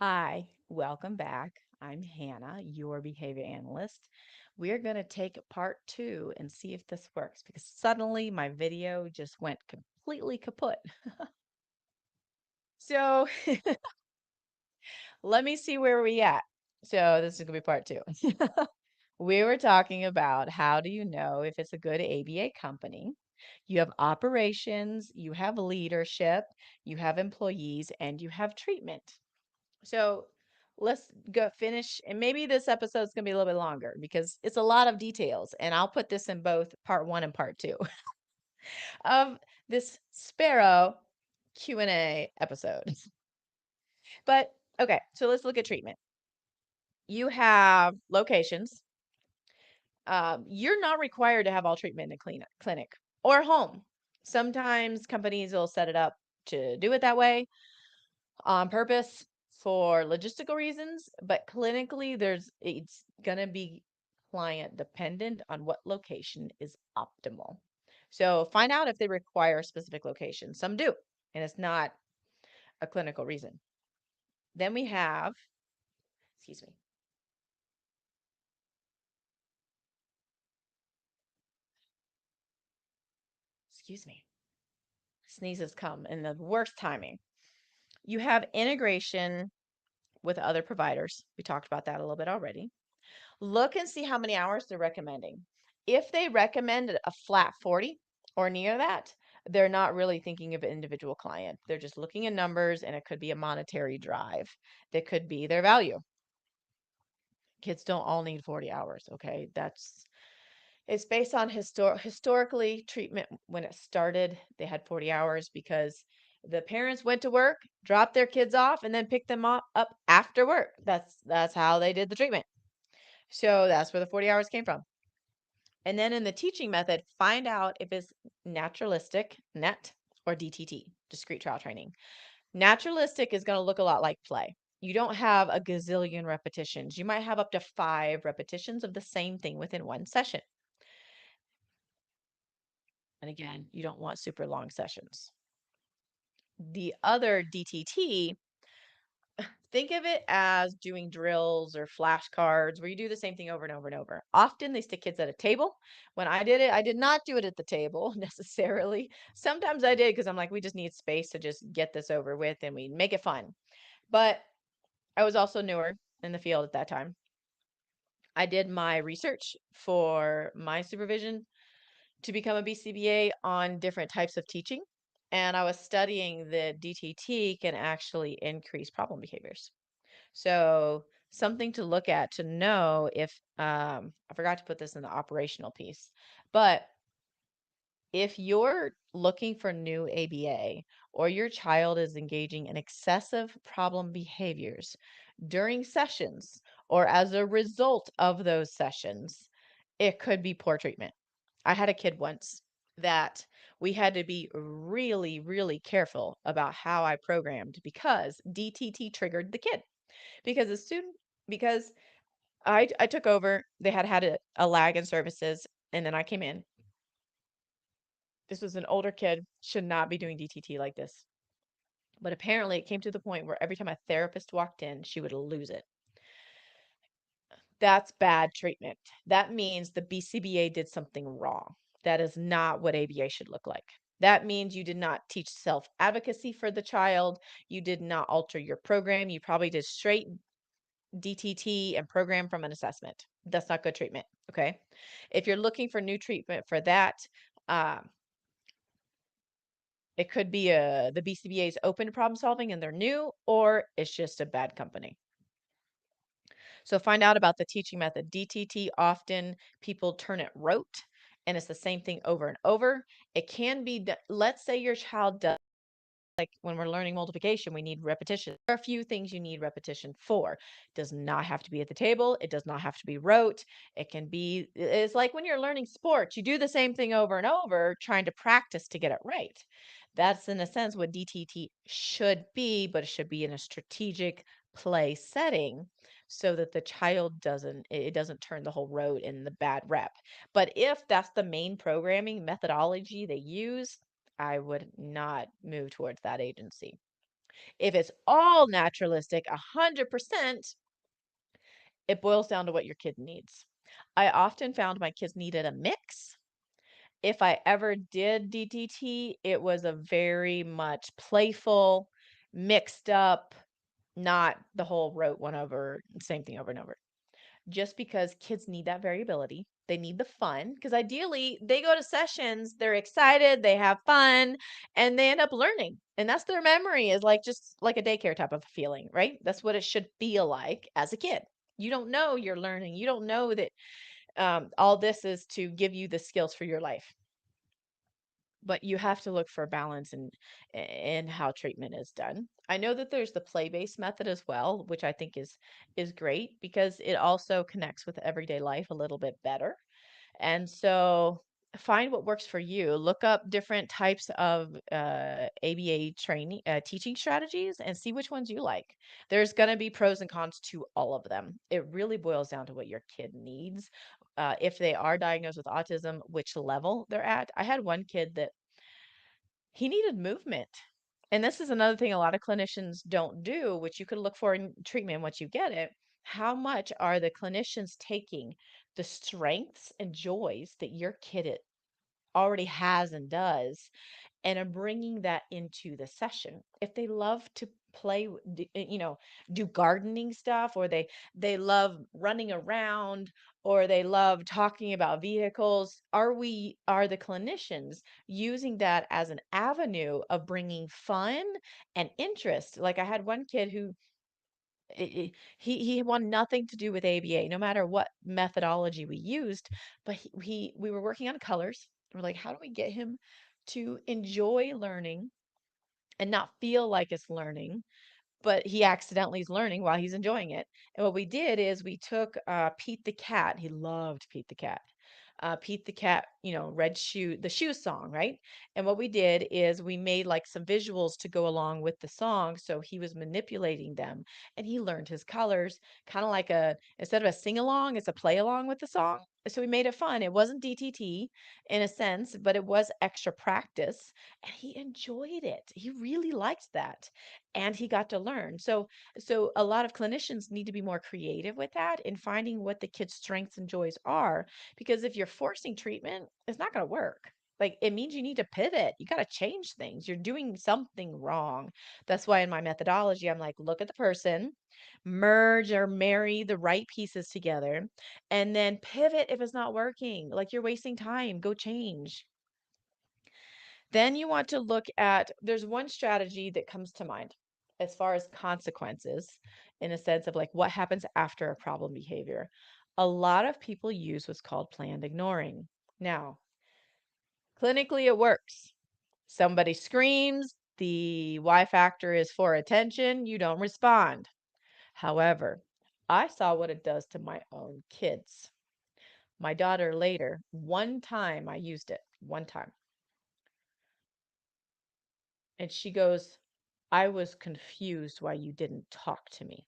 Hi, welcome back. I'm Hannah, your behavior analyst. We're going to take part two and see if this works because suddenly my video just went completely kaput. So let me see where we at. So this is going to be part two. We were talking about how do you know if it's a good ABA company? You have operations, you have leadership, you have employees, and you have treatment. So let's go finish. And maybe this episode's going to be a little bit longer because it's a lot of details. And I'll put this in both part one and part two of this Spero Q&A episode. But okay, so let's look at treatment. You have locations. You're not required to have all treatment in a clinic or home. Sometimes companies will set it up to do it that way on purpose for logistical reasons, but clinically it's going to be client dependent on what location is optimal. So find out if they require a specific location. Some do, and it's not a clinical reason. Then we have, excuse me. Excuse me. Sneezes come in the worst timing. You have integration with other providers. We talked about that a little bit already. Look and see how many hours they're recommending. If they recommend a flat 40 or near that, they're not really thinking of an individual client. They're just looking at numbers, and it could be a monetary drive. That could be their value. Kids don't all need 40 hours, okay? It's based on historically treatment. When it started, they had 40 hours because the parents went to work, dropped their kids off, and then picked them up after work. That's how they did the treatment. So that's where the 40 hours came from. And then in the teaching method, find out if it's naturalistic, NET, or DTT, discrete trial training. Naturalistic is going to look a lot like play. You don't have a gazillion repetitions. You might have up to 5 repetitions of the same thing within one session. And again, you don't want super long sessions. The other DTT, think of it as doing drills or flashcards where you do the same thing over and over and over. Often they stick kids at a table. When I did it, I did not do it at the table necessarily. Sometimes I did because I'm like, we just need space to just get this over with and we make it fun. But I was also newer in the field at that time. I did my research for my supervision to become a BCBA on different types of teaching. And I was studying that DTT can actually increase problem behaviors. So something to look at to know if I forgot to put this in the operational piece, but if you're looking for new ABA or your child is engaging in excessive problem behaviors during sessions or as a result of those sessions, it could be poor treatment. I had a kid once that we had to be really, really careful about how I programmed because DTT triggered the kid because the student because I took over. They had a lag in services, and then I came in. This was an older kid, should not be doing DTT like this. But apparently, it came to the point where every time a therapist walked in, she would lose it. That's bad treatment. That means the BCBA did something wrong. That is not what ABA should look like. That means you did not teach self advocacy for the child. You did not alter your program. You probably did straight DTT and program from an assessment. That's not good treatment. Okay. If you're looking for new treatment for that, um, it could be the BCBA is open to problem solving and they're new, or it's just a bad company. So find out about the teaching method. DTT, often people turn it rote and it's the same thing over and over. It can be, let's say your child does, like when we're learning multiplication, we need repetition. There are a few things you need repetition for. It does not have to be at the table. It does not have to be rote. It can be, it's like when you're learning sports, you do the same thing over and over, trying to practice to get it right. That's in a sense what DTT should be, but it should be in a strategic play setting so that the child doesn't turn the whole road in the bad rep. But if that's the main programming methodology they use, I would not move towards that agency. If it's all naturalistic, 100%, it boils down to what your kid needs. I often found my kids needed a mix. If I ever did DTT, it was a very much playful, mixed up, not the whole rote one over, same thing over and over. Just because kids need that variability. They need the fun because ideally they go to sessions, they're excited, they have fun, and they end up learning. And that's their memory is like just like a daycare type of feeling, right? That's what it should feel like as a kid. You don't know you're learning. You don't know that all this is to give you the skills for your life. But you have to look for balance in how treatment is done. I know that there's the play-based method as well, which I think is great because it also connects with everyday life a little bit better. And so find what works for you. Look up different types of ABA training, teaching strategies and see which ones you like. There's going to be pros and cons to all of them. It really boils down to what your kid needs. If they are diagnosed with autism, which level they're at. I had one kid that he needed movement. And this is another thing a lot of clinicians don't do, which you could look for in treatment once you get it. How much are the clinicians taking the strengths and joys that your already has and does and are bringing that into the session? If they love to play, do gardening stuff, or they love running around, or they love talking about vehicles, are the clinicians using that as an avenue of bringing fun and interest? Like I had one kid who he wanted nothing to do with ABA, no matter what methodology we used. But we were working on colors. We're like, how do we get him to enjoy learning and not feel like it's learning, but he accidentally is learning while he's enjoying it. And what we did is we took Pete the cat. He loved Pete the cat. Pete the cat, red shoe, the shoe song, right? And what we did is we made like some visuals to go along with the song. So he was manipulating them and he learned his colors, kind of like instead of a sing along, it's a play along with the song. So we made it fun. It wasn't DTT in a sense, but it was extra practice and he enjoyed it. He really liked that and he got to learn. So a lot of clinicians need to be more creative with that in finding what the kid's strengths and joys are, because if you're forcing treatment, it's not going to work. Like it means you need to pivot. You got to change things. You're doing something wrong. That's why in my methodology, I'm like, look at the person, merge or marry the right pieces together, and then pivot if it's not working. Like you're wasting time, go change. Then you want to look at, there's one strategy that comes to mind as far as consequences, in a sense of like what happens after a problem behavior. A lot of people use what's called planned ignoring. Now, clinically, it works. Somebody screams, the Y factor is for attention, you don't respond. However, I saw what it does to my own kids. My daughter later, one time I used it, one time. And she goes, I was confused why you didn't talk to me.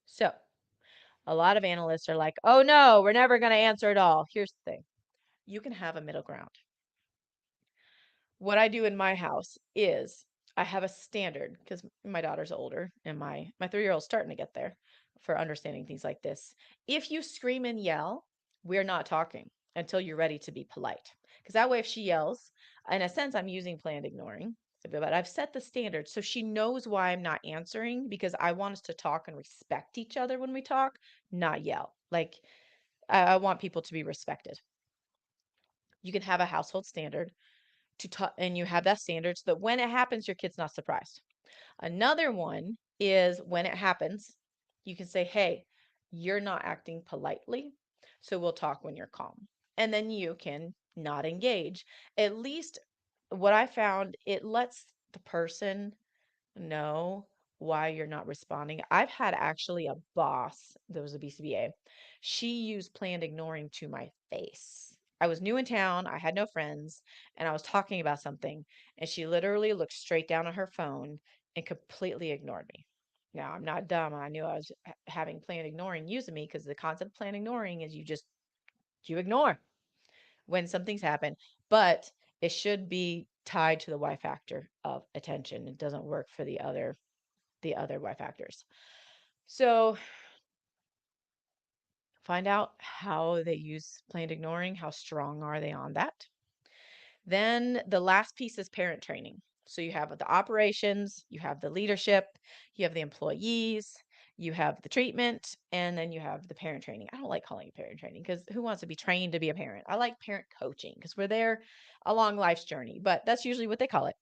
So a lot of analysts are like, oh no, we're never going to answer it all. Here's the thing. You can have a middle ground. What I do in my house is I have a standard because my daughter's older and my 3-year-old's starting to get there for understanding things like this. If you scream and yell, we're not talking until you're ready to be polite. Because that way, if she yells, in a sense, I'm using planned ignoring, but I've set the standard so she knows why I'm not answering, because I want us to talk and respect each other when we talk, not yell. Like I want people to be respected. You can have a household standard to talk, and you have that standard so that when it happens, your kid's not surprised. Another one is when it happens, you can say, hey, you're not acting politely, so we'll talk when you're calm. And then you can not engage. At least what I found, it lets the person know why you're not responding. I've had actually a boss that was a BCBA. She used planned ignoring to my face. I was new in town, I had no friends, and I was talking about something, and she literally looked straight down at her phone and completely ignored me. Now, I'm not dumb. I knew I was having planned ignoring using me, because the concept of planned ignoring is you ignore when something's happened, but it should be tied to the Y factor of attention. It doesn't work for the other Y factors. So find out how they use planned ignoring, how strong are they on that. Then the last piece is parent training. So you have the operations, you have the leadership, you have the employees, you have the treatment, and then you have the parent training. I don't like calling it parent training because who wants to be trained to be a parent? I like parent coaching because we're there along life's journey, but that's usually what they call it.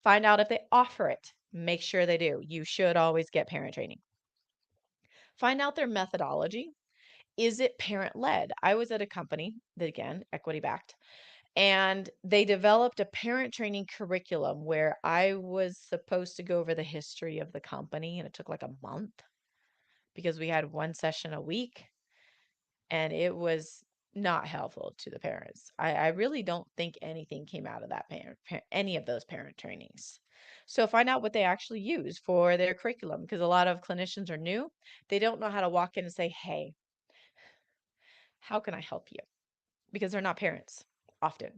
Find out if they offer it. Make sure they do. You should always get parent training. Find out their methodology. Is it parent led? I was at a company that, again, equity backed, and they developed a parent training curriculum where I was supposed to go over the history of the company, and it took like a month because we had one session a week, and it was not helpful to the parents. I really don't think anything came out of that any of those parent trainings. So find out what they actually use for their curriculum because a lot of clinicians are new. They don't know how to walk in and say, "Hey, how can I help you?" Because they're not parents often,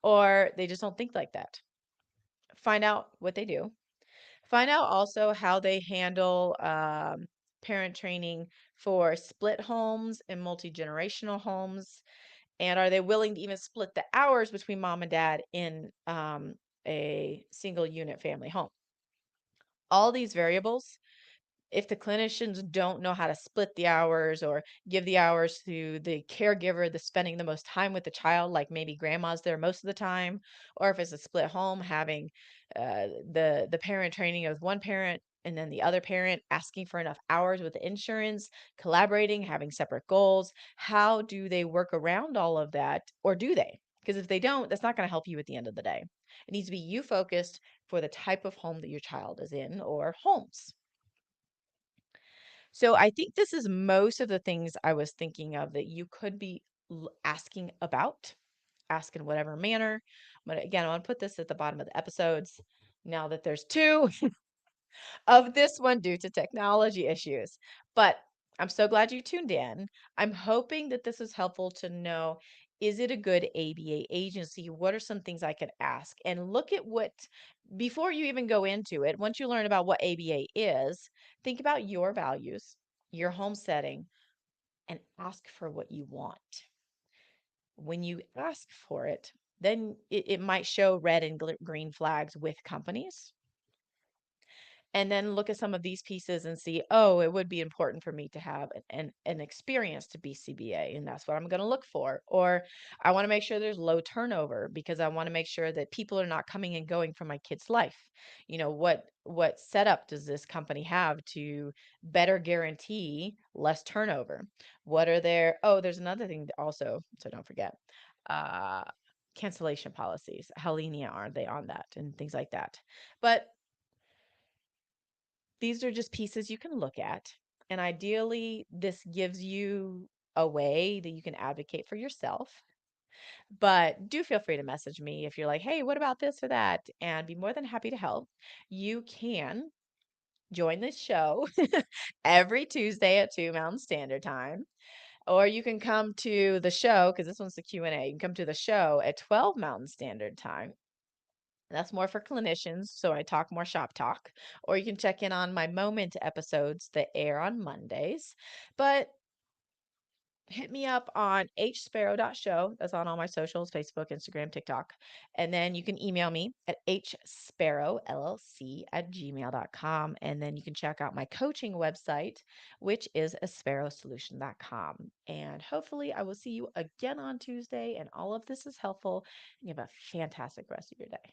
or they just don't think like that. Find out what they do. Find out also how they handle parent training for split homes and multi-generational homes. And are they willing to even split the hours between mom and dad in a single unit family home? All these variables, if the clinicians don't know how to split the hours or give the hours to the caregiver that's spending the most time with the child, like maybe grandma's there most of the time, or if it's a split home, having the parent training with one parent and then the other parent asking for enough hours with the insurance, collaborating, having separate goals. How do they work around all of that, or do they? Because if they don't, that's not going to help you at the end of the day. It needs to be you focused for the type of home that your child is in or homes. So I think this is most of the things I was thinking of that you could be asking about, ask in whatever manner. But again, I want to put this at the bottom of the episodes now that there's two of this one due to technology issues. But I'm so glad you tuned in. I'm hoping that this is helpful to know, is it a good ABA agency? What are some things I could ask? And look at what, before you even go into it, once you learn about what ABA is, think about your values, your home setting, and ask for what you want. When you ask for it, then it might show red and green flags with companies, and then look at some of these pieces and see, oh, it would be important for me to have an experienced BCBA, and that's what I'm going to look for. Or I want to make sure there's low turnover because I want to make sure that people are not coming and going from my kid's life. You know, what setup does this company have to better guarantee less turnover? What are their, oh, there's another thing also, so don't forget. Uh cancellation policies. How lenient are they on that and things like that. But these are just pieces you can look at. And ideally, this gives you a way that you can advocate for yourself. But do feel free to message me if you're like, hey, what about this or that? And be more than happy to help. You can join this show every Tuesday at 2 Mountain Standard Time. Or you can come to the show, because this one's the Q&A. You can come to the show at 12 Mountain Standard Time. That's more for clinicians, so I talk more shop talk. Or you can check in on my moment episodes that air on Mondays. But hit me up on hspero.show. That's on all my socials, Facebook, Instagram, TikTok. And then you can email me at hsperollc@gmail.com. And then you can check out my coaching website, which is asperosolution.com. And hopefully I will see you again on Tuesday. And all of this is helpful. And you have a fantastic rest of your day.